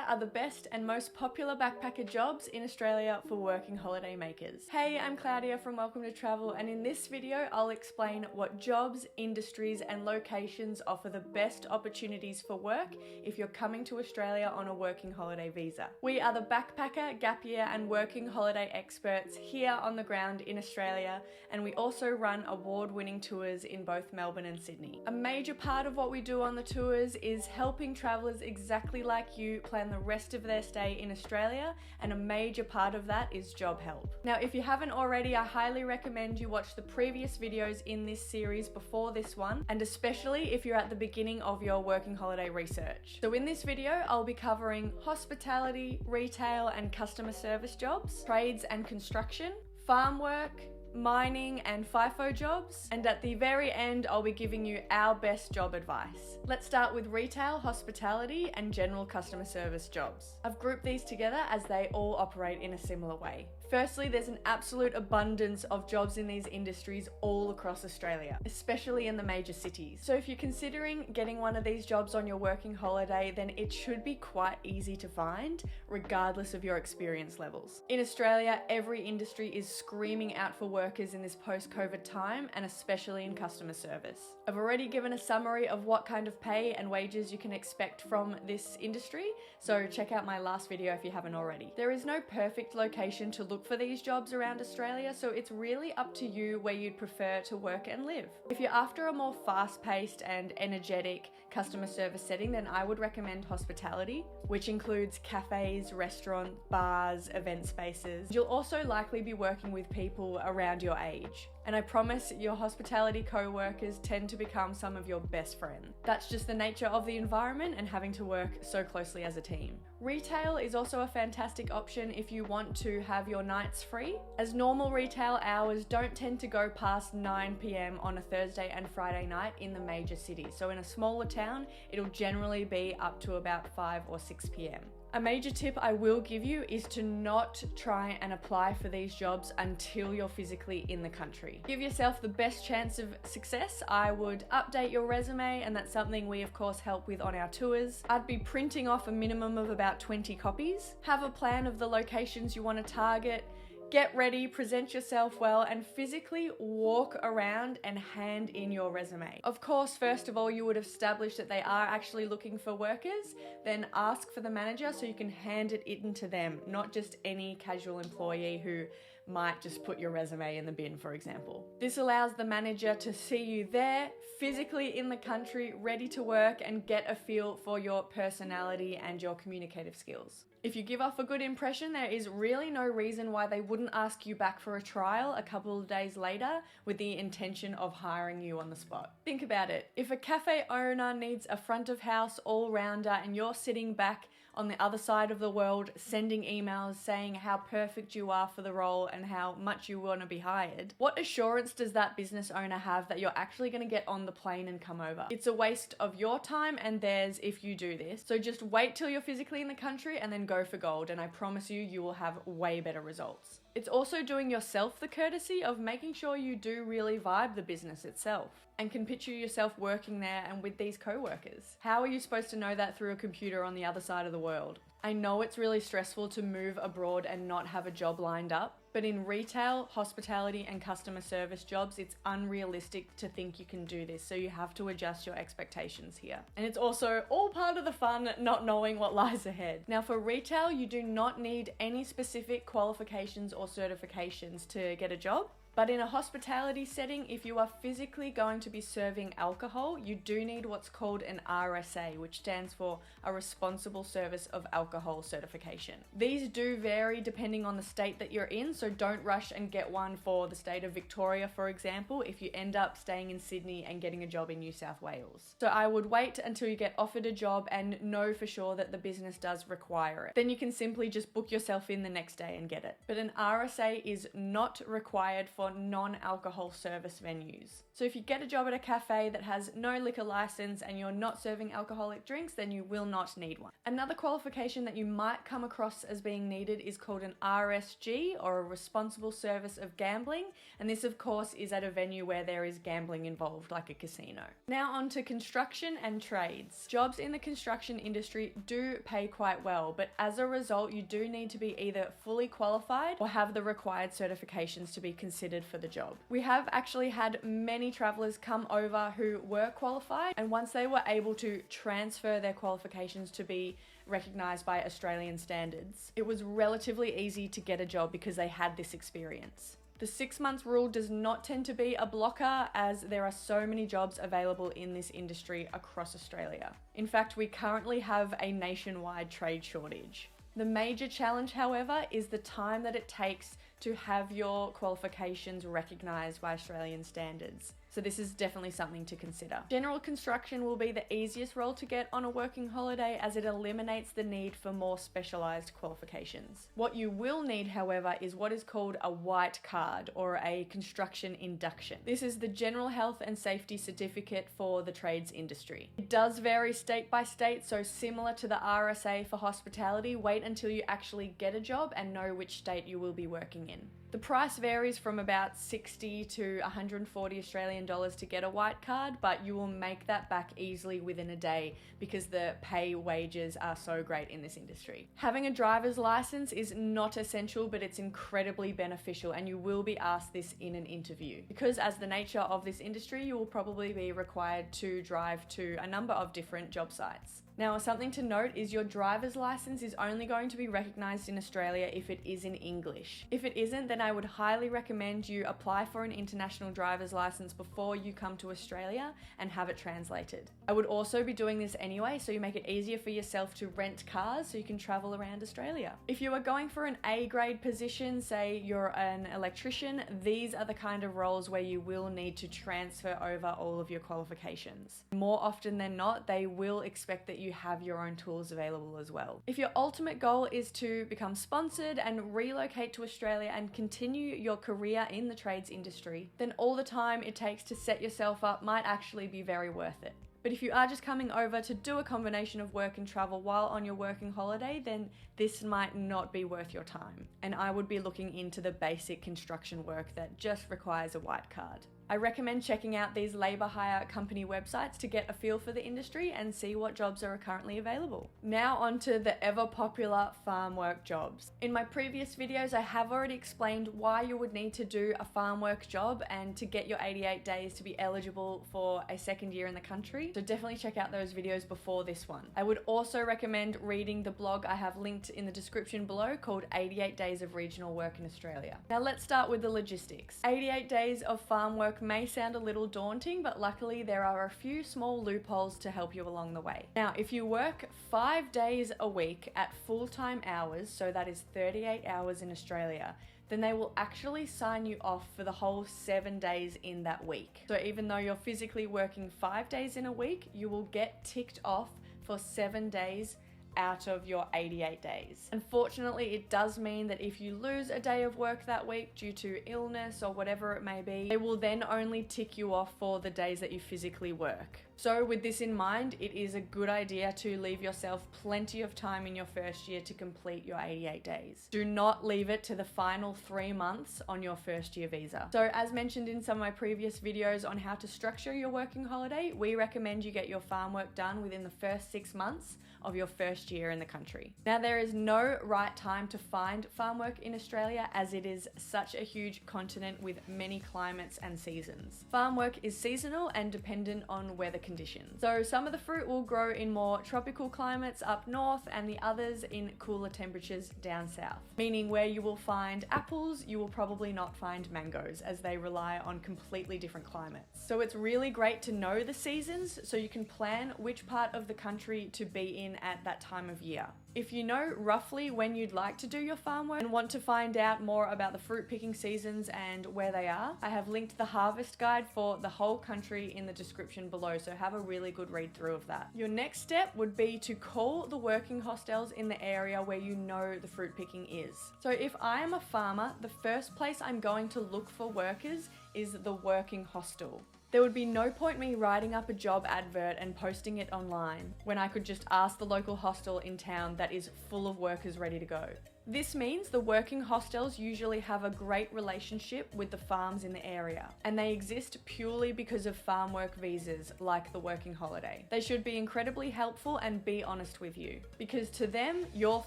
are the best and most popular backpacker jobs in Australia for working holiday makers. Hey, I'm Claudia from Welcome to Travel, and in this video I'll explain what jobs, industries and locations offer the best opportunities for work if you're coming to Australia on a working holiday visa. We are the backpacker, gap year and working holiday experts here on the ground in Australia, and we also run award-winning tours in both Melbourne and Sydney. A major part of what we do on the tours is helping travellers exactly like you plan the rest of their stay in Australia, and a major part of that is job help. Now, if you haven't already, I highly recommend you watch the previous videos in this series before this one, and especially if you're at the beginning of your working holiday research. So in this video, I'll be covering hospitality, retail and customer service jobs, trades and construction, farm work, mining and FIFO jobs, and at the very end I'll be giving you our best job advice. Let's start with retail, hospitality and general customer service jobs. I've grouped these together as they all operate in a similar way. Firstly, there's an absolute abundance of jobs in these industries all across Australia, especially in the major cities. So if you're considering getting one of these jobs on your working holiday, then it should be quite easy to find, regardless of your experience levels. In Australia, every industry is screaming out for workers in this post-COVID time, and especially in customer service. I've already given a summary of what kind of pay and wages you can expect from this industry, so check out my last video if you haven't already. There is no perfect location to look for these jobs around Australia, so it's really up to you where you'd prefer to work and live. If you're after a more fast-paced and energetic customer service setting, then I would recommend hospitality, which includes cafes, restaurants, bars, event spaces. You'll also likely be working with people around your age, and I promise your hospitality co-workers tend to become some of your best friends. That's just the nature of the environment and having to work so closely as a team. Retail is also a fantastic option if you want to have your nights free, as normal retail hours don't tend to go past 9 p.m. on a Thursday and Friday night in the major cities. So in a smaller town, it'll generally be up to about 5 or 6 p.m. A major tip I will give you is to not try and apply for these jobs until you're physically in the country. Give yourself the best chance of success. I would update your resume, and that's something we of course help with on our tours. I'd be printing off a minimum of about 20 copies. Have a plan of the locations you want to target. Get ready, present yourself well, and physically walk around and hand in your resume. Of course, first of all, you would establish that they are actually looking for workers, then ask for the manager so you can hand it in to them, not just any casual employee who might just put your resume in the bin, for example. This allows the manager to see you there, physically in the country, ready to work, and get a feel for your personality and your communicative skills. If you give off a good impression, there is really no reason why they wouldn't ask you back for a trial a couple of days later with the intention of hiring you on the spot. Think about it. If a cafe owner needs a front of house all-rounder and you're sitting back on the other side of the world sending emails saying how perfect you are for the role and how much you want to be hired, what assurance does that business owner have that you're actually going to get on the plane and come over? It's a waste of your time and theirs if you do this. So just wait till you're physically in the country and then go for gold, and I promise you will have way better results. It's also doing yourself the courtesy of making sure you do really vibe the business itself and can picture yourself working there and with these co-workers. How are you supposed to know that through a computer on the other side of the world? I know it's really stressful to move abroad and not have a job lined up, but in retail, hospitality and customer service jobs, it's unrealistic to think you can do this, so you have to adjust your expectations here. And it's also all part of the fun, not knowing what lies ahead. Now for retail, you do not need any specific qualifications or certifications to get a job. But in a hospitality setting, if you are physically going to be serving alcohol, you do need what's called an RSA, which stands for a Responsible Service of Alcohol certification. These do vary depending on the state that you're in, so don't rush and get one for the state of Victoria, for example, if you end up staying in Sydney and getting a job in New South Wales. So I would wait until you get offered a job and know for sure that the business does require it. Then you can simply just book yourself in the next day and get it. But an RSA is not required for for non-alcohol service venues. So if you get a job at a cafe that has no liquor license and you're not serving alcoholic drinks, then you will not need one. Another qualification that you might come across as being needed is called an RSG, or a Responsible Service of Gambling, and this of course is at a venue where there is gambling involved, like a casino. Now on to construction and trades. Jobs in the construction industry do pay quite well, but as a result you do need to be either fully qualified or have the required certifications to be considered for the job. We have actually had many travellers come over who were qualified, and once they were able to transfer their qualifications to be recognised by Australian standards, it was relatively easy to get a job because they had this experience. The 6 months rule does not tend to be a blocker, as there are so many jobs available in this industry across Australia. In fact, we currently have a nationwide trade shortage. The major challenge, however, is the time that it takes to have your qualifications recognised by Australian standards. So this is definitely something to consider. General construction will be the easiest role to get on a working holiday, as it eliminates the need for more specialised qualifications. What you will need, however, is what is called a white card, or a construction induction. This is the general health and safety certificate for the trades industry. It does vary state by state, so similar to the RSA for hospitality, wait until you actually get a job and know which state you will be working in. The price varies from about 60 to 140 Australian dollars to get a white card, but you will make that back easily within a day because the pay wages are so great in this industry. Having a driver's license is not essential, but it's incredibly beneficial, and you will be asked this in an interview. Because as the nature of this industry, you will probably be required to drive to a number of different job sites. Now, something to note is your driver's license is only going to be recognised in Australia if it is in English. If it isn't, then I would highly recommend you apply for an international driver's license before you come to Australia and have it translated. I would also be doing this anyway, so you make it easier for yourself to rent cars so you can travel around Australia. If you are going for an A-grade position, say you're an electrician, these are the kind of roles where you will need to transfer over all of your qualifications. More often than not, they will expect that you have your own tools available as well. If your ultimate goal is to become sponsored and relocate to Australia and continue your career in the trades industry, then all the time it takes to set yourself up might actually be very worth it. But if you are just coming over to do a combination of work and travel while on your working holiday, then this might not be worth your time. And I would be looking into the basic construction work that just requires a white card. I recommend checking out these labour hire company websites to get a feel for the industry and see what jobs are currently available. Now on to the ever popular farm work jobs. In my previous videos, I have already explained why you would need to do a farm work job and to get your 88 days to be eligible for a second year in the country. So definitely check out those videos before this one. I would also recommend reading the blog I have linked in the description below called 88 Days of Regional Work in Australia. Now let's start with the logistics. 88 days of farm work may sound a little daunting, but luckily there are a few small loopholes to help you along the way. Now, if you work 5 days a week at full-time hours, so that is 38 hours in Australia, then they will actually sign you off for the whole 7 days in that week. So even though you're physically working 5 days in a week, you will get ticked off for 7 days out of your 88 days. Unfortunately, it does mean that if you lose a day of work that week due to illness or whatever it may be, they will then only tick you off for the days that you physically work. So with this in mind, it is a good idea to leave yourself plenty of time in your first year to complete your 88 days. Do not leave it to the final 3 months on your first year visa. So as mentioned in some of my previous videos on how to structure your working holiday, we recommend you get your farm work done within the first 6 months of your first year in the country. Now, there is no right time to find farm work in Australia, as it is such a huge continent with many climates and seasons. Farm work is seasonal and dependent on weather conditions. So some of the fruit will grow in more tropical climates up north and the others in cooler temperatures down south. Meaning where you will find apples, you will probably not find mangoes, as they rely on completely different climates. So it's really great to know the seasons so you can plan which part of the country to be in at that time of year. If you know roughly when you'd like to do your farm work and want to find out more about the fruit picking seasons and where they are, I have linked the harvest guide for the whole country in the description below. So have a really good read through of that. Your next step would be to call the working hostels in the area where you know the fruit picking is. So if I am a farmer, the first place I'm going to look for workers is the working hostel. There would be no point me writing up a job advert and posting it online when I could just ask the local hostel in town that is full of workers ready to go. This means the working hostels usually have a great relationship with the farms in the area, and they exist purely because of farm work visas like the working holiday. They should be incredibly helpful and be honest with you, because to them, you're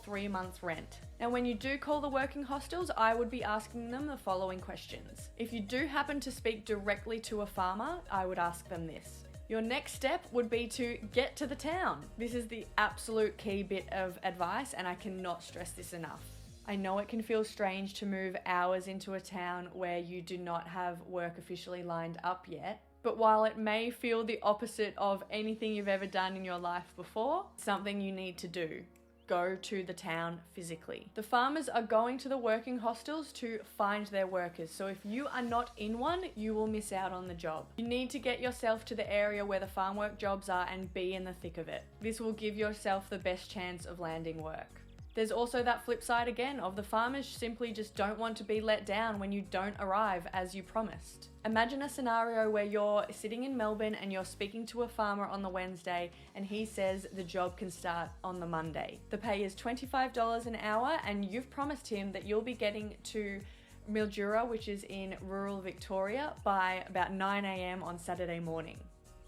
3 months rent. Now, when you do call the working hostels, I would be asking them the following questions. If you do happen to speak directly to a farmer, I would ask them this. Your next step would be to get to the town. This is the absolute key bit of advice, and I cannot stress this enough. I know it can feel strange to move hours into a town where you do not have work officially lined up yet, but while it may feel the opposite of anything you've ever done in your life before, it's something you need to do. Go to the town physically. The farmers are going to the working hostels to find their workers, so if you are not in one, you will miss out on the job. You need to get yourself to the area where the farm work jobs are and be in the thick of it. This will give yourself the best chance of landing work. There's also that flip side again of the farmers simply just don't want to be let down when you don't arrive as you promised. Imagine a scenario where you're sitting in Melbourne and you're speaking to a farmer on the Wednesday and he says the job can start on the Monday. The pay is $25 an hour and you've promised him that you'll be getting to Mildura, which is in rural Victoria, by about 9 a.m. on Saturday morning.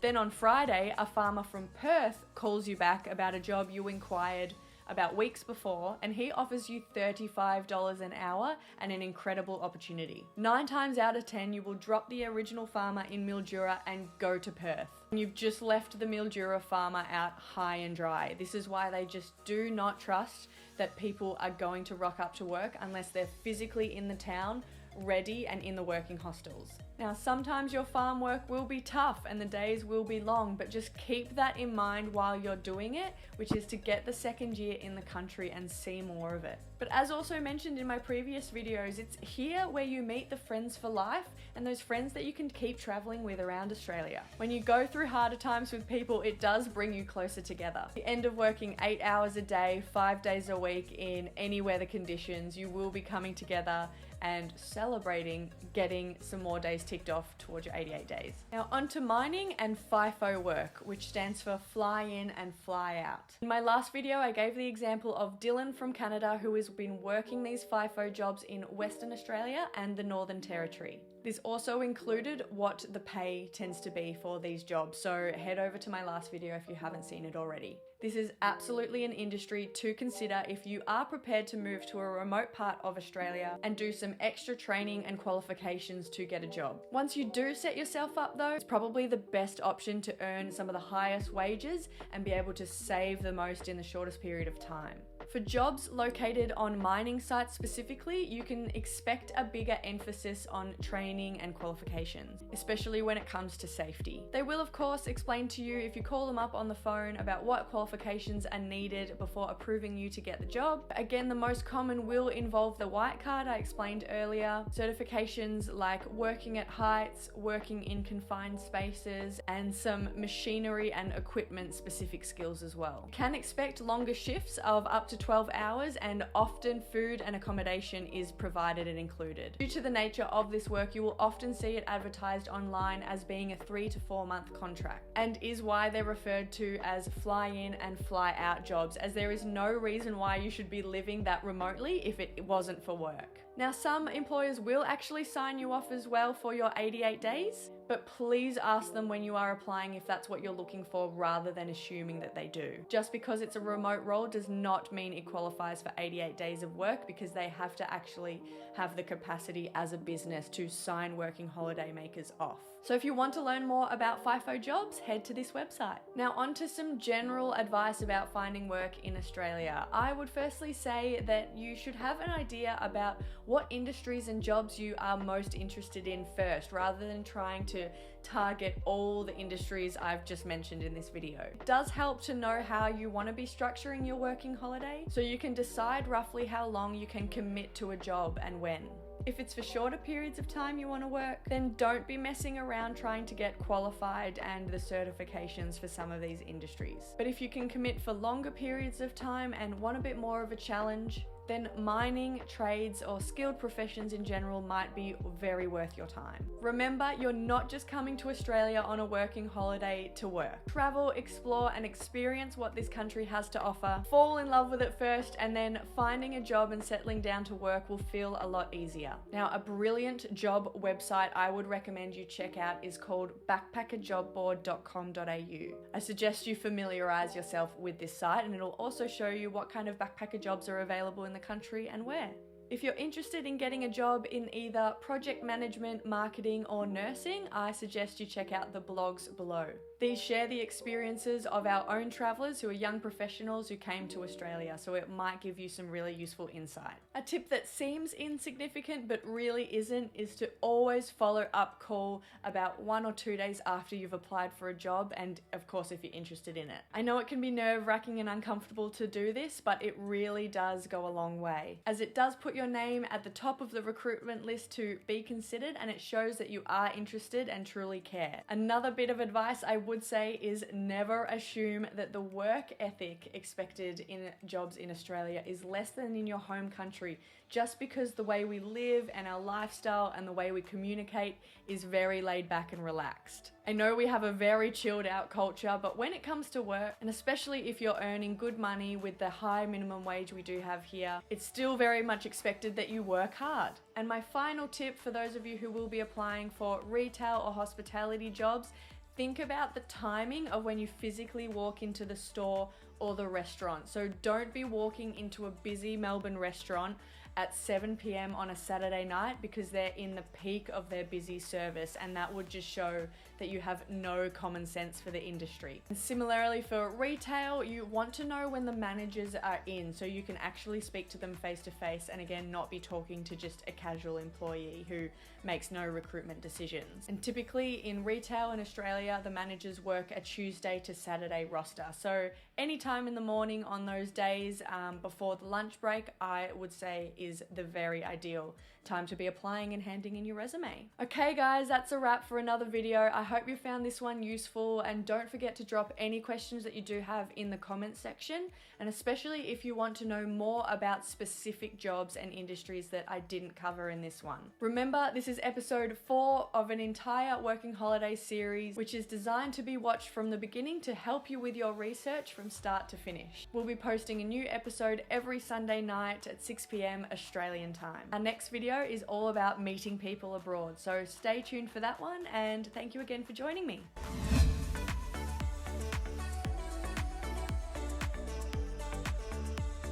Then on Friday, a farmer from Perth calls you back about a job you inquired about weeks before, and he offers you $35 an hour and an incredible opportunity. 9 times out of 10, you will drop the original farmer in Mildura and go to Perth. You've just left the Mildura farmer out high and dry. This is why they just do not trust that people are going to rock up to work unless they're physically in the town, ready and in the working hostels. Now, sometimes your farm work will be tough and the days will be long, but just keep that in mind while you're doing it, which is to get the second year in the country and see more of it. But as also mentioned in my previous videos, it's here where you meet the friends for life and those friends that you can keep traveling with around Australia. When you go through harder times with people, it does bring you closer together. At the end of working 8 hours a day, 5 days a week in any weather conditions, you will be coming together and celebrating getting some more days ticked off towards your 88 days. Now onto mining and FIFO work, which stands for fly in and fly out. In my last video, I gave the example of Dylan from Canada, who has been working these FIFO jobs in Western Australia and the Northern Territory. This also included what the pay tends to be for these jobs, so head over to my last video if you haven't seen it already. This is absolutely an industry to consider if you are prepared to move to a remote part of Australia and do some extra training and qualifications to get a job. Once you do set yourself up though, it's probably the best option to earn some of the highest wages and be able to save the most in the shortest period of time. For jobs located on mining sites specifically, you can expect a bigger emphasis on training and qualifications, especially when it comes to safety. They will of course explain to you if you call them up on the phone about what qualifications are needed before approving you to get the job. Again, the most common will involve the white card I explained earlier, certifications like working at heights, working in confined spaces, and some machinery and equipment specific skills as well. Can expect longer shifts of up to 12 hours, and often food and accommodation is provided and included. Due to the nature of this work, you will often see it advertised online as being a 3 to 4 month contract, and is why they're referred to as fly in and fly out jobs, as there is no reason why you should be living that remotely if it wasn't for work. Now, some employers will actually sign you off as well for your 88 days, but please ask them when you are applying if that's what you're looking for rather than assuming that they do. Just because it's a remote role does not mean it qualifies for 88 days of work, because they have to actually have the capacity as a business to sign working holiday makers off. So if you want to learn more about FIFO jobs, head to this website. Now on to some general advice about finding work in Australia. I would firstly say that you should have an idea about what industries and jobs you are most interested in first, rather than trying to target all the industries I've just mentioned in this video. It does help to know how you want to be structuring your working holiday, so you can decide roughly how long you can commit to a job and when. If it's for shorter periods of time you want to work, then don't be messing around trying to get qualified and the certifications for some of these industries. But if you can commit for longer periods of time and want a bit more of a challenge, then mining, trades, or skilled professions in general might be very worth your time. Remember, you're not just coming to Australia on a working holiday to work. Travel, explore, and experience what this country has to offer. Fall in love with it first, and then finding a job and settling down to work will feel a lot easier. Now, a brilliant job website I would recommend you check out is called backpackerjobboard.com.au. I suggest you familiarize yourself with this site, and it'll also show you what kind of backpacker jobs are available in the country and where. If you're interested in getting a job in either project management, marketing, or nursing, I suggest you check out the blogs below. These share the experiences of our own travellers who are young professionals who came to Australia, so it might give you some really useful insight. A tip that seems insignificant but really isn't is to always follow up call about 1 or 2 days after you've applied for a job, and of course if you're interested in it. I know it can be nerve-wracking and uncomfortable to do this, but it really does go a long way, as it does put your name at the top of the recruitment list to be considered, and it shows that you are interested and truly care. Another bit of advice I would say is never assume that the work ethic expected in jobs in Australia is less than in your home country, just because the way we live and our lifestyle and the way we communicate is very laid back and relaxed. I know we have a very chilled out culture, but when it comes to work, and especially if you're earning good money with the high minimum wage we do have here, it's still very much expected that you work hard. And my final tip for those of you who will be applying for retail or hospitality jobs, think about the timing of when you physically walk into the store or the restaurant. So don't be walking into a busy Melbourne restaurant at 7 p.m. on a Saturday night because they're in the peak of their busy service, and that would just show that you have no common sense for the industry. And similarly for retail, you want to know when the managers are in so you can actually speak to them face to face, and again, not be talking to just a casual employee who makes no recruitment decisions. And typically in retail in Australia, the managers work a Tuesday to Saturday roster. So anytime in the morning on those days before the lunch break, I would say is the very ideal time to be applying and handing in your resume. Okay guys, that's a wrap for another video. I hope you found this one useful, and don't forget to drop any questions that you do have in the comments section, and especially if you want to know more about specific jobs and industries that I didn't cover in this one. Remember, this is episode 4 of an entire working holiday series, which is designed to be watched from the beginning to help you with your research from start to finish. We'll be posting a new episode every Sunday night at 6 p.m. Australian time. Our next video is all about meeting people abroad, so stay tuned for that one, and thank you again for joining me.